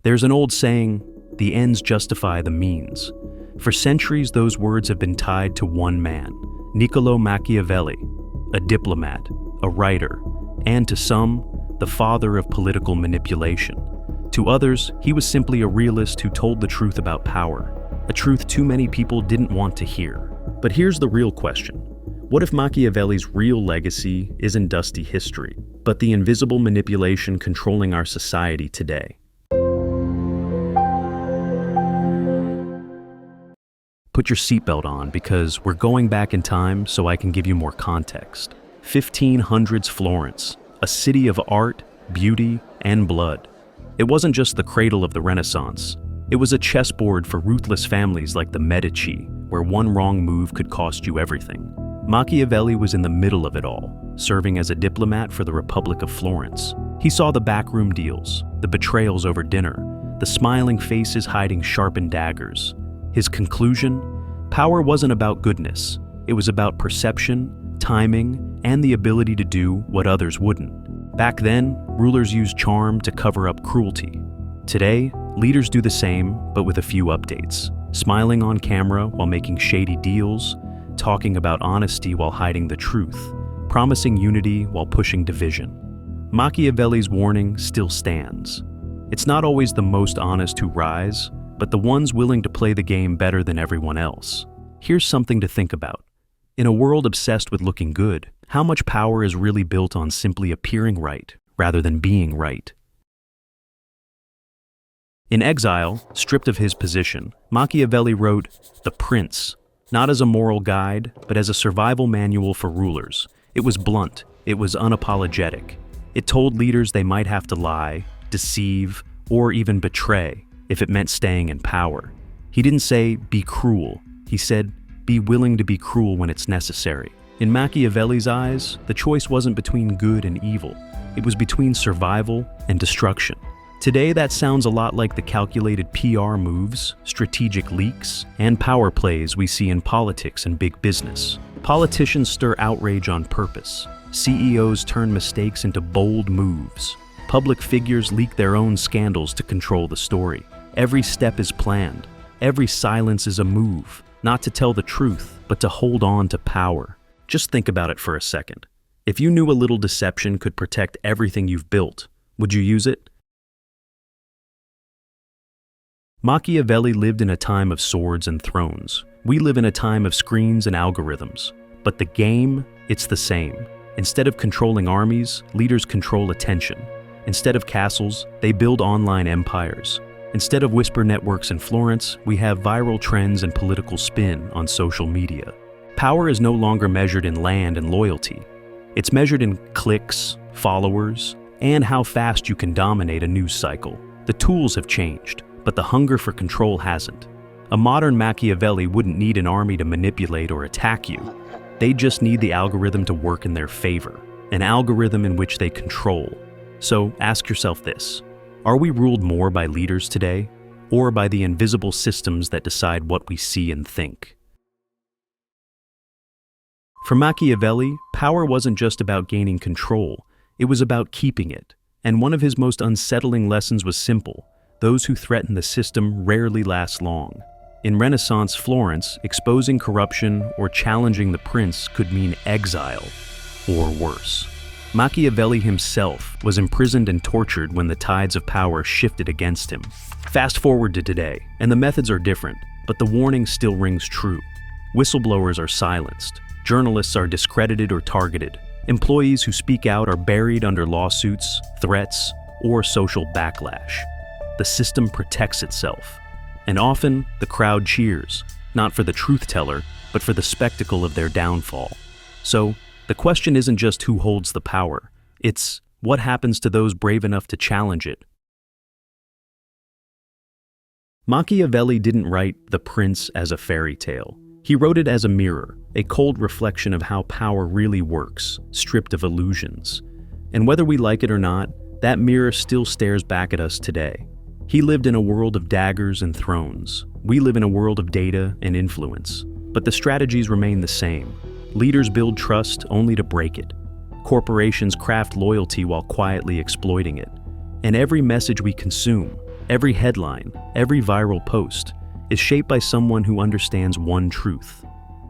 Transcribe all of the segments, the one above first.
There's an old saying, the ends justify the means. For centuries, those words have been tied to one man, Niccolò Machiavelli, a diplomat, a writer, and to some, the father of political manipulation. To others, he was simply a realist who told the truth about power, a truth too many people didn't want to hear. But here's the real question. What if Machiavelli's real legacy isn't dusty history, but the invisible manipulation controlling our society today? Put your seatbelt on because we're going back in time so I can give you more context. 1500s Florence, a city of art, beauty, and blood. It wasn't just the cradle of the Renaissance. It was a chessboard for ruthless families like the Medici, where one wrong move could cost you everything. Machiavelli was in the middle of it all, serving as a diplomat for the Republic of Florence. He saw the backroom deals, the betrayals over dinner, the smiling faces hiding sharpened daggers. His conclusion? Power wasn't about goodness. It was about perception, timing, and the ability to do what others wouldn't. Back then, rulers used charm to cover up cruelty. Today, leaders do the same, but with a few updates. Smiling on camera while making shady deals, talking about honesty while hiding the truth, promising unity while pushing division. Machiavelli's warning still stands. It's not always the most honest who rise, but the ones willing to play the game better than everyone else. Here's something to think about. In a world obsessed with looking good, how much power is really built on simply appearing right rather than being right? In exile, stripped of his position, Machiavelli wrote The Prince, not as a moral guide, but as a survival manual for rulers. It was blunt, it was unapologetic. It told leaders they might have to lie, deceive, or even betray if it meant staying in power. He didn't say, be cruel. He said, be willing to be cruel when it's necessary. In Machiavelli's eyes, the choice wasn't between good and evil. It was between survival and destruction. Today, that sounds a lot like the calculated PR moves, strategic leaks, and power plays we see in politics and big business. Politicians stir outrage on purpose. CEOs turn mistakes into bold moves. Public figures leak their own scandals to control the story. Every step is planned. Every silence is a move, not to tell the truth, but to hold on to power. Just think about it for a second. If you knew a little deception could protect everything you've built, would you use it? Machiavelli lived in a time of swords and thrones. We live in a time of screens and algorithms. But the game, it's the same. Instead of controlling armies, leaders control attention. Instead of castles, they build online empires. Instead of whisper networks in Florence, we have viral trends and political spin on social media. Power is no longer measured in land and loyalty. It's measured in clicks, followers, and how fast you can dominate a news cycle. The tools have changed, but the hunger for control hasn't. A modern Machiavelli wouldn't need an army to manipulate or attack you. They just need the algorithm to work in their favor, an algorithm in which they control. So ask yourself this. Are we ruled more by leaders today, or by the invisible systems that decide what we see and think? For Machiavelli, power wasn't just about gaining control, it was about keeping it. And one of his most unsettling lessons was simple: those who threaten the system rarely last long. In Renaissance Florence, exposing corruption or challenging the prince could mean exile, or worse. Machiavelli himself was imprisoned and tortured when the tides of power shifted against him. Fast forward to today, and the methods are different, but the warning still rings true. Whistleblowers are silenced. Journalists are discredited or targeted. Employees who speak out are buried under lawsuits, threats, or social backlash. The system protects itself. And often, the crowd cheers, not for the truth teller, but for the spectacle of their downfall. So, the question isn't just who holds the power, it's what happens to those brave enough to challenge it. Machiavelli didn't write The Prince as a fairy tale. He wrote it as a mirror, a cold reflection of how power really works, stripped of illusions. And whether we like it or not, that mirror still stares back at us today. He lived in a world of daggers and thrones. We live in a world of data and influence. But the strategies remain the same. Leaders build trust only to break it. Corporations craft loyalty while quietly exploiting it. And every message we consume, Every headline, every viral post is shaped by someone who understands one truth: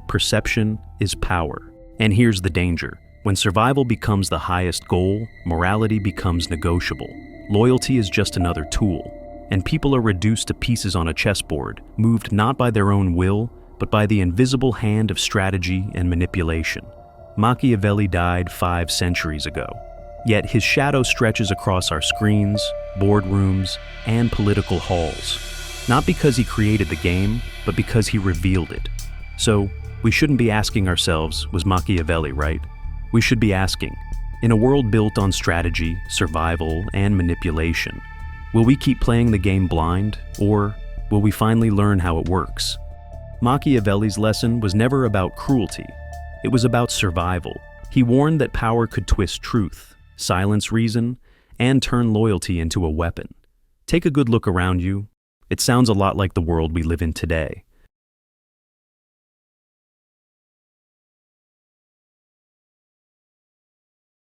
perception is power. And here's the danger. When survival becomes the highest goal, morality becomes negotiable. Loyalty is just another tool, and people are reduced to pieces on a chessboard, moved not by their own will, but by the invisible hand of strategy and manipulation. Machiavelli died 5 centuries ago, yet his shadow stretches across our screens, boardrooms, and political halls. Not because he created the game, but because he revealed it. So, we shouldn't be asking ourselves, was Machiavelli right? We should be asking, in a world built on strategy, survival, and manipulation, will we keep playing the game blind, or will we finally learn how it works? Machiavelli's lesson was never about cruelty. It was about survival. He warned that power could twist truth, silence reason, and turn loyalty into a weapon. Take a good look around you. It sounds a lot like the world we live in today.